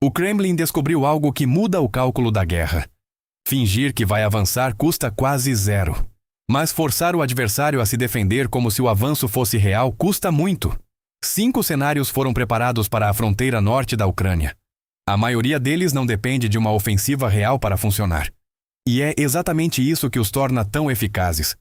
O Kremlin descobriu algo que muda o cálculo da guerra. Fingir que vai avançar custa quase zero. Mas forçar o adversário a se defender como se o avanço fosse real custa muito. 5 cenários foram preparados para a fronteira norte da Ucrânia. A maioria deles não depende de uma ofensiva real para funcionar. E é exatamente isso que os torna tão eficazes.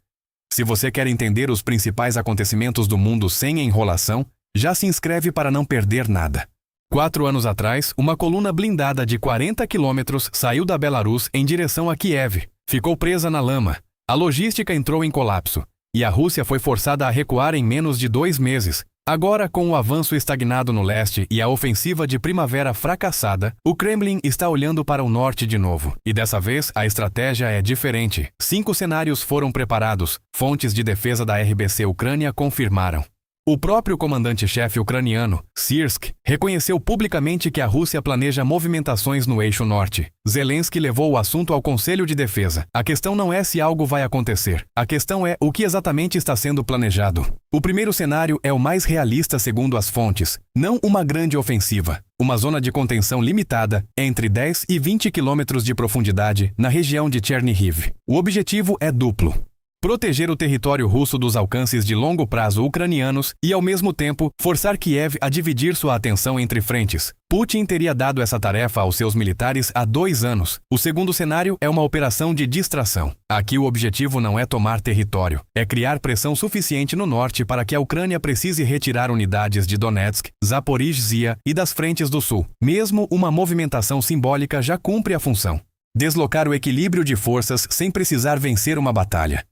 Se você quer entender os principais acontecimentos do mundo sem enrolação, já se inscreve para não perder nada. 4 anos atrás, uma coluna blindada de 40 quilômetros saiu da Belarus em direção a Kiev. Ficou presa na lama. A logística entrou em colapso. E a Rússia foi forçada a recuar em menos de 2 meses. Agora, com o avanço estagnado no leste e a ofensiva de primavera fracassada, o Kremlin está olhando para o norte de novo. E dessa vez, a estratégia é diferente. 5 cenários foram preparados. Fontes de defesa da RBC Ucrânia confirmaram. O próprio comandante-chefe ucraniano, Syrsk, reconheceu publicamente que a Rússia planeja movimentações no eixo norte. Zelensky levou o assunto ao Conselho de Defesa. A questão não é se algo vai acontecer. A questão é o que exatamente está sendo planejado. O primeiro cenário é o mais realista segundo as fontes. Não uma grande ofensiva. Uma zona de contenção limitada, entre 10 e 20 quilômetros de profundidade, na região de Chernihiv. O objetivo é duplo. Proteger o território russo dos alcances de longo prazo ucranianos e, ao mesmo tempo, forçar Kiev a dividir sua atenção entre frentes. Putin teria dado essa tarefa aos seus militares há 2 anos. O segundo cenário é uma operação de distração. Aqui o objetivo não é tomar território, é criar pressão suficiente no norte para que a Ucrânia precise retirar unidades de Donetsk, Zaporizhzhia e das frentes do sul. Mesmo uma movimentação simbólica já cumpre a função. Deslocar o equilíbrio de forças sem precisar vencer uma batalha.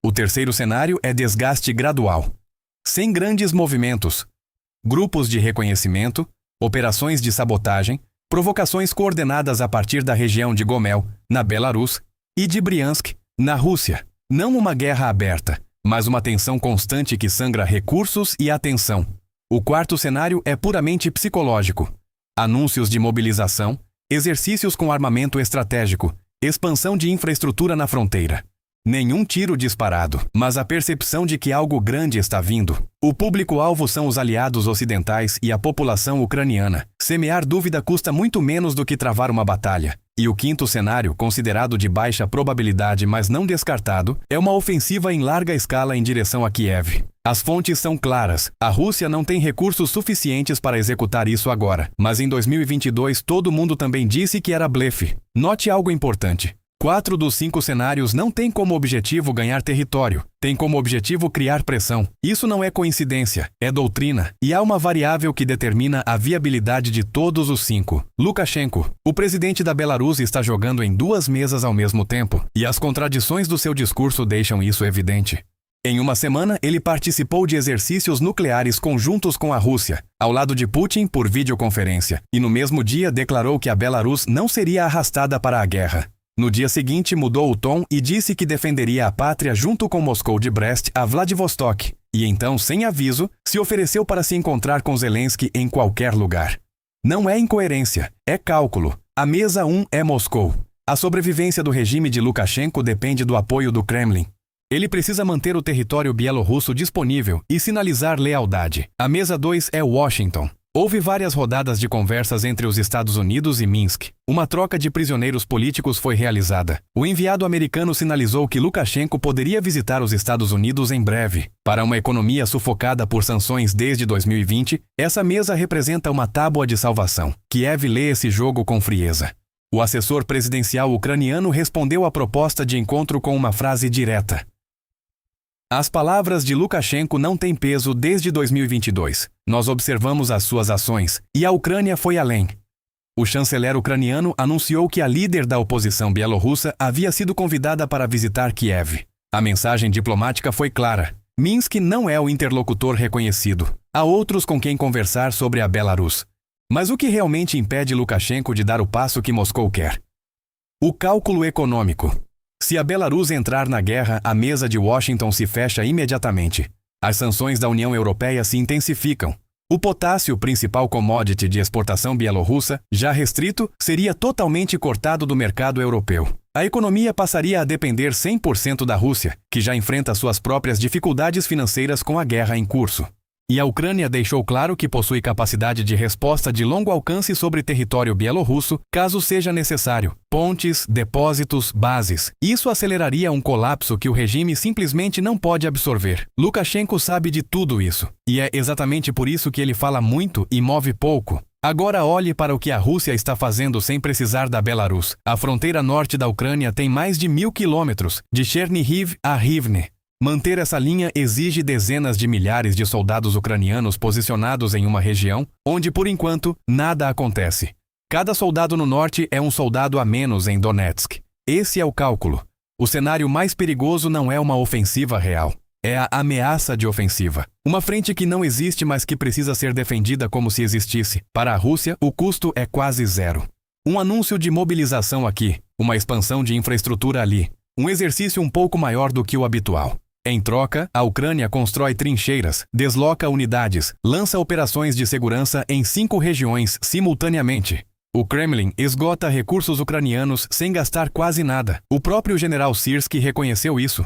O terceiro cenário é desgaste gradual. Sem grandes movimentos. Grupos de reconhecimento, operações de sabotagem, provocações coordenadas a partir da região de Gomel, na Belarus, e de Briansk, na Rússia. Não uma guerra aberta, mas uma tensão constante que sangra recursos e atenção. O quarto cenário é puramente psicológico. Anúncios de mobilização, exercícios com armamento estratégico, expansão de infraestrutura na fronteira. Nenhum tiro disparado, mas a percepção de que algo grande está vindo. O público-alvo são os aliados ocidentais e a população ucraniana. Semear dúvida custa muito menos do que travar uma batalha. E o quinto cenário, considerado de baixa probabilidade mas não descartado, é uma ofensiva em larga escala em direção a Kiev. As fontes são claras. A Rússia não tem recursos suficientes para executar isso agora. Mas em 2022 todo mundo também disse que era blefe. Note algo importante. 4 dos 5 cenários não têm como objetivo ganhar território, tem como objetivo criar pressão. Isso não é coincidência, é doutrina, e há uma variável que determina a viabilidade de todos os 5. Lukashenko, o presidente da Belarus, está jogando em 2 mesas ao mesmo tempo, e as contradições do seu discurso deixam isso evidente. Em uma semana, ele participou de exercícios nucleares conjuntos com a Rússia, ao lado de Putin por videoconferência, e no mesmo dia declarou que a Belarus não seria arrastada para a guerra. No dia seguinte, mudou o tom e disse que defenderia a pátria junto com Moscou de Brest a Vladivostok. E então, sem aviso, se ofereceu para se encontrar com Zelensky em qualquer lugar. Não é incoerência, é cálculo. A mesa 1 é Moscou. A sobrevivência do regime de Lukashenko depende do apoio do Kremlin. Ele precisa manter o território bielorrusso disponível e sinalizar lealdade. A mesa 2 é Washington. Houve várias rodadas de conversas entre os Estados Unidos e Minsk. Uma troca de prisioneiros políticos foi realizada. O enviado americano sinalizou que Lukashenko poderia visitar os Estados Unidos em breve. Para uma economia sufocada por sanções desde 2020, essa mesa representa uma tábua de salvação. Kiev lê esse jogo com frieza. O assessor presidencial ucraniano respondeu à proposta de encontro com uma frase direta. As palavras de Lukashenko não têm peso desde 2022. Nós observamos as suas ações, e a Ucrânia foi além. O chanceler ucraniano anunciou que a líder da oposição bielorrussa havia sido convidada para visitar Kiev. A mensagem diplomática foi clara. Minsk não é o interlocutor reconhecido. Há outros com quem conversar sobre a Belarus. Mas o que realmente impede Lukashenko de dar o passo que Moscou quer? O cálculo econômico. Se a Belarus entrar na guerra, a mesa de Washington se fecha imediatamente. As sanções da União Europeia se intensificam. O potássio, principal commodity de exportação bielorrussa, já restrito, seria totalmente cortado do mercado europeu. A economia passaria a depender 100% da Rússia, que já enfrenta suas próprias dificuldades financeiras com a guerra em curso. E a Ucrânia deixou claro que possui capacidade de resposta de longo alcance sobre território bielorrusso, caso seja necessário. Pontes, depósitos, bases. Isso aceleraria um colapso que o regime simplesmente não pode absorver. Lukashenko sabe de tudo isso. E é exatamente por isso que ele fala muito e move pouco. Agora olhe para o que a Rússia está fazendo sem precisar da Belarus. A fronteira norte da Ucrânia tem mais de 1.000 quilômetros, de Chernihiv a Rivne. Manter essa linha exige dezenas de milhares de soldados ucranianos posicionados em uma região onde, por enquanto, nada acontece. Cada soldado no norte é um soldado a menos em Donetsk. Esse é o cálculo. O cenário mais perigoso não é uma ofensiva real. É a ameaça de ofensiva. Uma frente que não existe, mas que precisa ser defendida como se existisse. Para a Rússia, o custo é quase zero. Um anúncio de mobilização aqui, uma expansão de infraestrutura ali. Um exercício um pouco maior do que o habitual. Em troca, a Ucrânia constrói trincheiras, desloca unidades, lança operações de segurança em 5 regiões simultaneamente. O Kremlin esgota recursos ucranianos sem gastar quase nada. O próprio general Syrskyi reconheceu isso.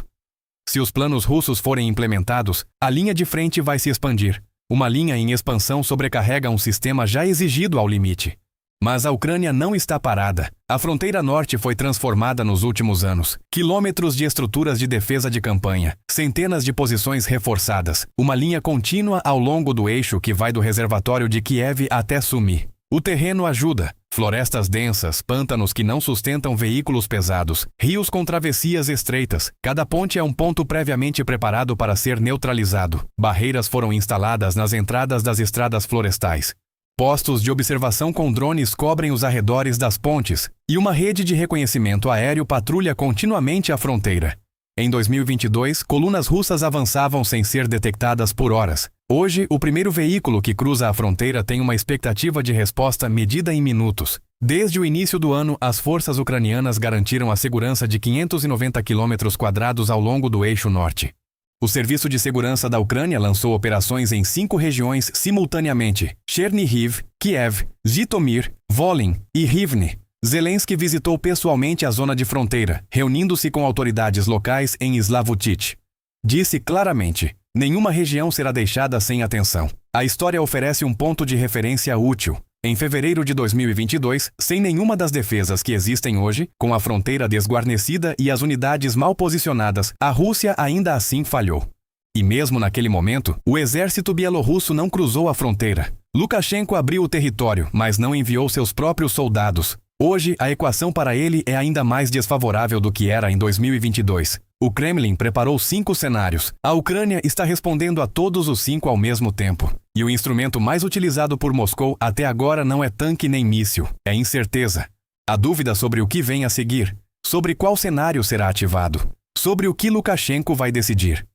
Se os planos russos forem implementados, a linha de frente vai se expandir. Uma linha em expansão sobrecarrega um sistema já exigido ao limite. Mas a Ucrânia não está parada. A fronteira norte foi transformada nos últimos anos. Quilômetros de estruturas de defesa de campanha, centenas de posições reforçadas, uma linha contínua ao longo do eixo que vai do reservatório de Kiev até Sumy. O terreno ajuda. Florestas densas, pântanos que não sustentam veículos pesados, rios com travessias estreitas. Cada ponte é um ponto previamente preparado para ser neutralizado. Barreiras foram instaladas nas entradas das estradas florestais. Postos de observação com drones cobrem os arredores das pontes, e uma rede de reconhecimento aéreo patrulha continuamente a fronteira. Em 2022, colunas russas avançavam sem ser detectadas por horas. Hoje, o primeiro veículo que cruza a fronteira tem uma expectativa de resposta medida em minutos. Desde o início do ano, as forças ucranianas garantiram a segurança de 590 km² ao longo do eixo norte. O Serviço de Segurança da Ucrânia lançou operações em 5 regiões simultaneamente: Chernihiv, Kiev, Zhytomyr, Volyn e Rivne. Zelensky visitou pessoalmente a zona de fronteira, reunindo-se com autoridades locais em Slavutich. Disse claramente: nenhuma região será deixada sem atenção. A história oferece um ponto de referência útil. Em fevereiro de 2022, sem nenhuma das defesas que existem hoje, com a fronteira desguarnecida e as unidades mal posicionadas, a Rússia ainda assim falhou. E mesmo naquele momento, o exército bielorrusso não cruzou a fronteira. Lukashenko abriu o território, mas não enviou seus próprios soldados. Hoje, a equação para ele é ainda mais desfavorável do que era em 2022. O Kremlin preparou 5 cenários. A Ucrânia está respondendo a todos os 5 ao mesmo tempo. E o instrumento mais utilizado por Moscou até agora não é tanque nem míssil, é incerteza. A dúvida sobre o que vem a seguir, sobre qual cenário será ativado, sobre o que Lukashenko vai decidir.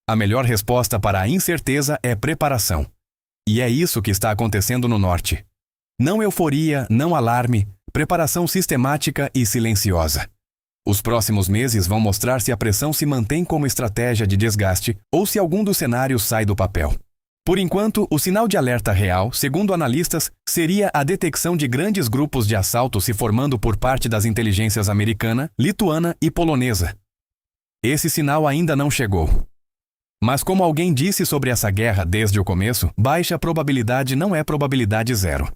A melhor resposta para a incerteza é preparação. E é isso que está acontecendo no norte. Não euforia, não alarme, preparação sistemática e silenciosa. Os próximos meses vão mostrar se a pressão se mantém como estratégia de desgaste ou se algum dos cenários sai do papel. Por enquanto, o sinal de alerta real, segundo analistas, seria a detecção de grandes grupos de assalto se formando por parte das inteligências americana, lituana e polonesa. Esse sinal ainda não chegou. Mas como alguém disse sobre essa guerra desde o começo, baixa probabilidade não é probabilidade zero.